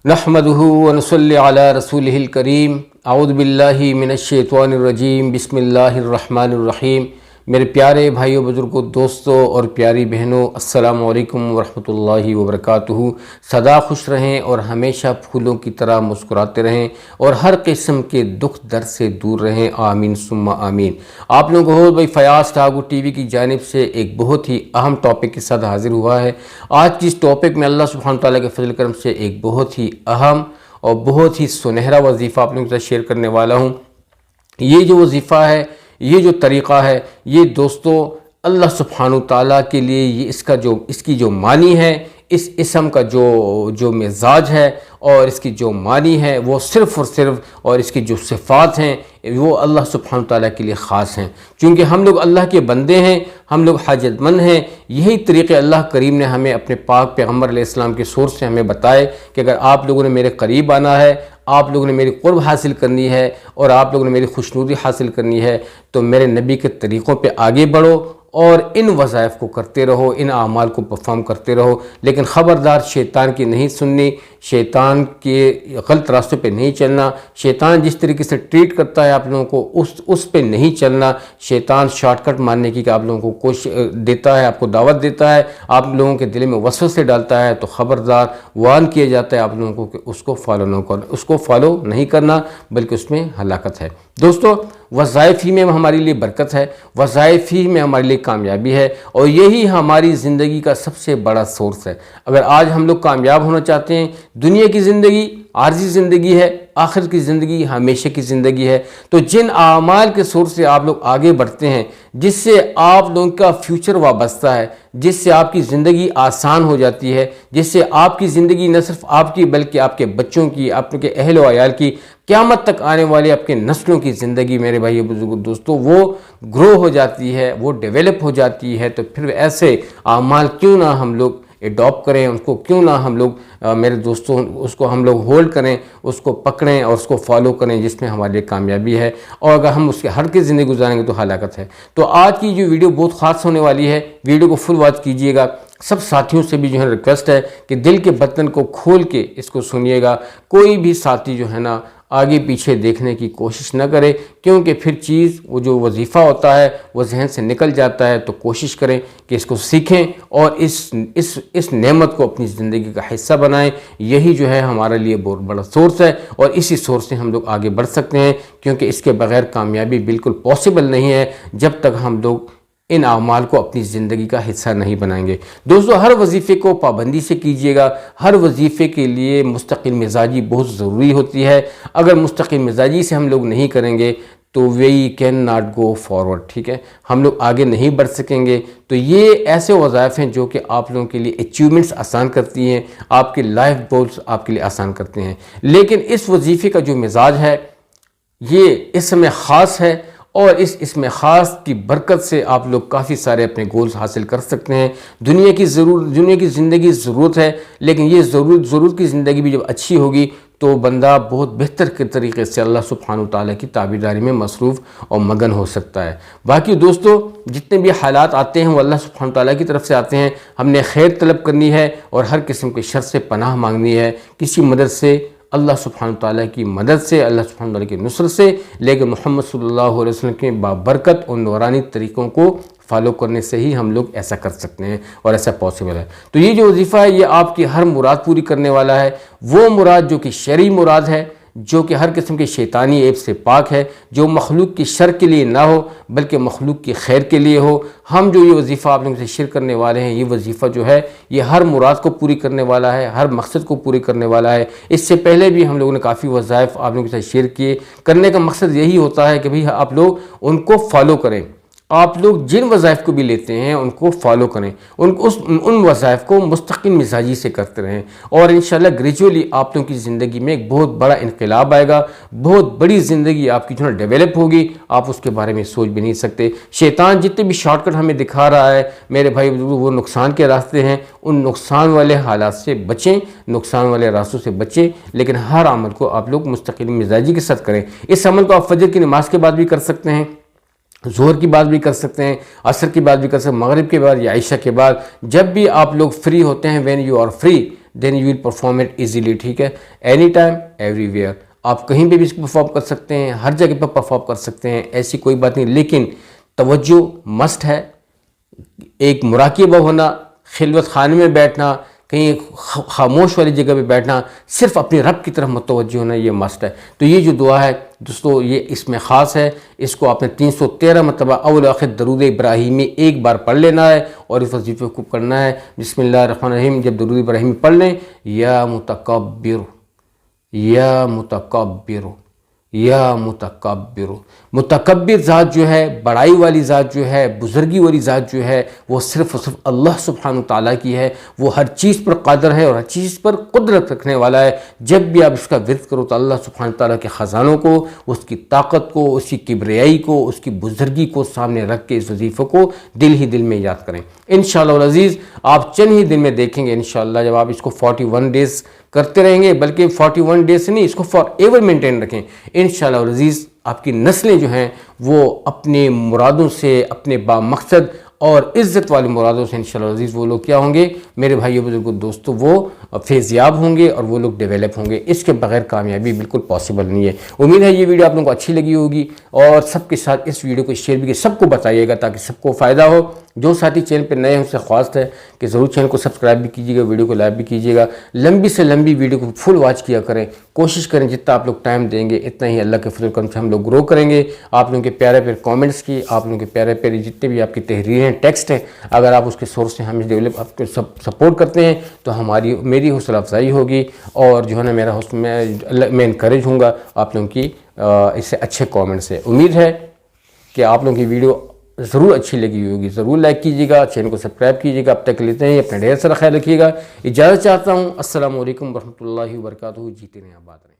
نحمدہ ونصلی علی رسولہ الکریم اعوذ باللہ من الشیطان الرجیم بسم اللہ الرحمن الرحیم۔ میرے پیارے بھائیوں، بزرگوں، دوستوں اور پیاری بہنوں، السلام علیکم ورحمۃ اللہ وبرکاتہ۔ سدا خوش رہیں اور ہمیشہ پھولوں کی طرح مسکراتے رہیں اور ہر قسم کے دکھ درد سے دور رہیں، آمین ثم آمین۔ آپ لوگوں کو بھائی فیاض ٹاگو ٹی وی کی جانب سے ایک بہت ہی اہم ٹاپک کے ساتھ حاضر ہوا ہے۔ آج کی اس ٹاپک میں اللہ سبحانہ تعالیٰ کے فضل کرم سے ایک بہت ہی اہم اور بہت ہی سنہرا وظیفہ آپ لوگوں کے ساتھ شیئر کرنے والا ہوں۔ یہ جو وظیفہ ہے، یہ جو طریقہ ہے، یہ دوستو اللہ سبحانہ تعالیٰ کے لیے یہ اس کی جو معنی ہے، اس اسم کا جو مزاج ہے اور اس کی جو معنی ہے، وہ صرف اور صرف، اور اس کی جو صفات ہیں وہ اللہ سبحانہ تعالیٰ کے لیے خاص ہیں۔ چونکہ ہم لوگ اللہ کے بندے ہیں، ہم لوگ حاجت مند ہیں۔ یہی طریقے اللہ کریم نے ہمیں اپنے پاک پیغمبر علیہ السلام کے سورس سے ہمیں بتائے کہ اگر آپ لوگوں نے میرے قریب آنا ہے، آپ لوگوں نے میری قرب حاصل کرنی ہے اور آپ لوگوں نے میری خوشنودی حاصل کرنی ہے، تو میرے نبی کے طریقوں پہ آگے بڑھو اور ان وظائف کو کرتے رہو، ان اعمال کو پرفارم کرتے رہو۔ لیکن خبردار شیطان کی نہیں سننی، شیطان کے غلط راستوں پہ نہیں چلنا، شیطان جس طریقے سے ٹریٹ کرتا ہے آپ لوگوں کو اس پہ نہیں چلنا۔ شیطان شارٹ کٹ مارنے کی کہ آپ لوگوں کو کوشش دیتا ہے، آپ کو دعوت دیتا ہے، آپ لوگوں کے دل میں وسوسے ڈالتا ہے، تو خبردار وارن کیا جاتا ہے آپ لوگوں کو کہ اس کو فالو نہیں کرنا، بلکہ اس میں ہلاکت ہے۔ دوستو، وظائف ہی میں ہمارے لیے برکت ہے، وظائف ہی میں ہمارے لیے کامیابی ہے، اور یہی ہماری زندگی کا سب سے بڑا سورس ہے۔ اگر آج ہم لوگ کامیاب ہونا چاہتے ہیں، دنیا کی زندگی عارضی زندگی ہے، آخرت کی زندگی ہمیشہ کی زندگی ہے، تو جن اعمال کے سورس سے آپ لوگ آگے بڑھتے ہیں، جس سے آپ لوگوں کا فیوچر وابستہ ہے، جس سے آپ کی زندگی آسان ہو جاتی ہے، جس سے آپ کی زندگی نہ صرف آپ کی بلکہ آپ کے بچوں کی، آپ کے اہل و عیال کی، قیامت تک آنے والے آپ کے نسلوں کی زندگی، میرے بھائی بزرگوں دوستو، وہ گرو ہو جاتی ہے، وہ ڈیولپ ہو جاتی ہے، تو پھر ایسے اعمال کیوں نہ ہم لوگ اڈاپٹ کریں، ان کو کیوں نہ ہم لوگ میرے دوستوں اس کو ہم لوگ ہولڈ کریں، اس کو پکڑیں اور اس کو فالو کریں، جس میں ہمارے لیے کامیابی ہے۔ اور اگر ہم اس کے ہٹ کے زندگی گزاریں گے تو ہلاکت ہے۔ تو آج کی جو ویڈیو بہت خاص ہونے والی ہے، ویڈیو کو فل واچ کیجئے گا۔ سب ساتھیوں سے بھی جو ہے ریکویسٹ ہے کہ دل کے بطن کو کھول کے اس کو سنیے گا۔ کوئی بھی ساتھی جو ہے نا آگے پیچھے دیکھنے کی کوشش نہ کرے، کیونکہ پھر وہ جو وظیفہ ہوتا ہے وہ ذہن سے نکل جاتا ہے۔ تو کوشش کریں کہ اس کو سیکھیں اور اس نعمت کو اپنی زندگی کا حصہ بنائیں۔ یہی جو ہے ہمارے لیے بہت بڑا سورس ہے، اور اسی سورس سے ہم لوگ آگے بڑھ سکتے ہیں، کیونکہ اس کے بغیر کامیابی بالکل پاسبل نہیں ہے جب تک ہم لوگ ان اعمال کو اپنی زندگی کا حصہ نہیں بنائیں گے۔ دوستو، ہر وظیفے کو پابندی سے کیجیے گا۔ ہر وظیفے کے لیے مستقل مزاجی بہت ضروری ہوتی ہے۔ اگر مستقل مزاجی سے ہم لوگ نہیں کریں گے تو we can not go forward, ٹھیک ہے، ہم لوگ آگے نہیں بڑھ سکیں گے۔ تو یہ ایسے وظائف ہیں جو کہ آپ لوگوں کے لیے اچیومنٹس آسان کرتی ہیں، آپ کے لائف گولز آپ کے لیے آسان کرتے ہیں۔ لیکن اس وظیفے کا جو مزاج ہے، یہ اس میں خاص ہے، اور اس میں خاص کی برکت سے آپ لوگ کافی سارے اپنے گولز حاصل کر سکتے ہیں۔ دنیا کی زندگی ضرورت ہے، لیکن یہ ضرورت کی زندگی بھی جب اچھی ہوگی تو بندہ بہت بہتر کے طریقے سے اللہ سبحانہ تعالیٰ کی تابعداری میں مصروف اور مگن ہو سکتا ہے۔ باقی دوستو، جتنے بھی حالات آتے ہیں وہ اللہ سبحانہ تعالیٰ کی طرف سے آتے ہیں۔ ہم نے خیر طلب کرنی ہے اور ہر قسم کے شر سے پناہ مانگنی ہے، کسی مدد سے، اللہ سبحانہ تعالیٰ کی مدد سے، اللہ سبحانہ تعالیٰ کی نصرت سے، لیکن محمد صلی اللہ علیہ وسلم کے بابرکت اور نورانی طریقوں کو فالو کرنے سے ہی ہم لوگ ایسا کر سکتے ہیں اور ایسا پاسبل ہے۔ تو یہ جو وظیفہ ہے، یہ آپ کی ہر مراد پوری کرنے والا ہے، وہ مراد جو کہ شرعی مراد ہے، جو کہ ہر قسم کے شیطانی عیب سے پاک ہے، جو مخلوق کی شر کے لیے نہ ہو بلکہ مخلوق کی خیر کے لیے ہو۔ ہم جو یہ وظیفہ آپ لوگوں سے شیئر کرنے والے ہیں، یہ وظیفہ جو ہے یہ ہر مراد کو پوری کرنے والا ہے، ہر مقصد کو پوری کرنے والا ہے۔ اس سے پہلے بھی ہم لوگوں نے کافی وظائف آپ لوگوں کے ساتھ شیئر کیے۔ کرنے کا مقصد یہی ہوتا ہے کہ بھئی آپ لوگ ان کو فالو کریں، آپ لوگ جن وظائف کو بھی لیتے ہیں ان کو فالو کریں، ان وظائف کو مستقل مزاجی سے کرتے رہیں، اور انشاءاللہ گریجولی آپ لوگوں کی زندگی میں ایک بہت بڑا انقلاب آئے گا، بہت بڑی زندگی آپ کی جو ہے ڈیولپ ہوگی، آپ اس کے بارے میں سوچ بھی نہیں سکتے۔ شیطان جتنے بھی شارٹ کٹ ہمیں دکھا رہا ہے میرے بھائی، وہ نقصان کے راستے ہیں، ان نقصان والے حالات سے بچیں، نقصان والے راستوں سے بچیں، لیکن ہر عمل کو آپ لوگ مستقل مزاجی کے ساتھ کریں۔ اس عمل کو آپ فجر کی نماز کے بعد بھی کر سکتے ہیں، ظہر کی بات بھی کر سکتے ہیں، عصر کی بات بھی کر سکتے ہیں، مغرب کے بعد یا عشاء کے بعد، جب بھی آپ لوگ فری ہوتے ہیں، when you are free، then you will perform it easily. ٹھیک ہے, اینی ٹائم ایوری ویئر, آپ کہیں پہ بھی اس کو پرفارم کر سکتے ہیں, ہر جگہ پہ پرفارم کر سکتے ہیں, ایسی کوئی بات نہیں. لیکن توجہ مسٹ ہے, ایک مراقبہ ہونا, خلوت خانے میں بیٹھنا, کہیں خاموش والی جگہ پہ بیٹھنا, صرف اپنے رب کی طرف متوجہ ہونا, یہ مسٹ ہے. تو یہ جو دعا ہے دوستو یہ اس میں خاص ہے, اس کو آپ نے 313 مرتبہ اول آخر درود ابراہیمی ایک بار پڑھ لینا ہے اور اس وظیفے کو کرنا ہے. بسم اللہ الرحمن الرحیم. جب درود ابراہیمی پڑھ لیں, یا متکبر یا متکبر یا متکبر, متکبر ذات جو ہے, بڑائی والی ذات جو ہے, بزرگی والی ذات جو ہے, وہ صرف اللہ سبحانہ تعالیٰ کی ہے. وہ ہر چیز پر قادر ہے اور ہر چیز پر قدرت رکھنے والا ہے. جب بھی آپ اس کا ورد کرو تو اللہ سبحانہ تعالیٰ کے خزانوں کو, اس کی طاقت کو, اس کی کبریائی کو, اس کی بزرگی کو سامنے رکھ کے اس وظیفے کو دل ہی دل میں یاد کریں. انشاءاللہ العزیز آپ چند ہی دن میں دیکھیں گے انشاءاللہ, جب آپ اس کو 41 ڈیز کرتے رہیں گے, بلکہ 41 ڈیز سے نہیں, اس کو فار ایور مینٹین رکھیں. انشاءاللہ العزیز آپ کی نسلیں جو ہیں وہ اپنے مرادوں سے, اپنے با مقصد اور عزت والی مرادوں سے انشاءاللہ العزیز وہ لوگ کیا ہوں گے میرے بھائیوں بزرگوں دوستوں, وہ فیضیاب ہوں گے اور وہ لوگ ڈیولپ ہوں گے. اس کے بغیر کامیابی بالکل پاسبل نہیں ہے. امید ہے یہ ویڈیو آپ لوگوں کو اچھی لگی ہوگی, اور سب کے ساتھ اس ویڈیو کو شیئر بھی, سب کو بتائیے گا تاکہ سب کو فائدہ ہو. جو ساتھی چینل پہ نئے ہیں ان سے خواست ہے کہ ضرور چینل کو سبسکرائب بھی کیجیے گا, ویڈیو کو لائک بھی کیجیے گا. لمبی سے لمبی ویڈیو کو فل واچ کیا کریں, کوشش کریں جتنا آپ لوگ ٹائم دیں گے اتنا ہی اللہ کے فضل و کرم سے ہم لوگ گرو کریں گے. آپ لوگوں کے پیارے پیارے کامنٹس کی, آپ لوگوں کے پیارے پیارے جتنے بھی آپ کی تحریریں, ٹیکسٹ ہیں, اگر آپ اس کے سورس سے ہمیں ڈیولپ آپ کو سپورٹ کرتے ہیں تو میری حوصلہ افزائی ہوگی, اور جو ہے نا میرا میں انکریج ہوں گا آپ لوگوں کی اس سے اچھے کامنٹ سے. امید ہے کہ آپ لوگوں کی ویڈیو ضرور اچھی لگی ہوگی. ضرور لائک کیجیے گا, چینل کو سبسکرائب کیجیے گا. اب تک لیتے ہیں, اپنا ڈھیر سارا خیال رکھیے گا. اجازت چاہتا ہوں. السلام علیکم ورحمۃ اللہ وبرکاتہ. جیتے رہیں, آباد رہیں.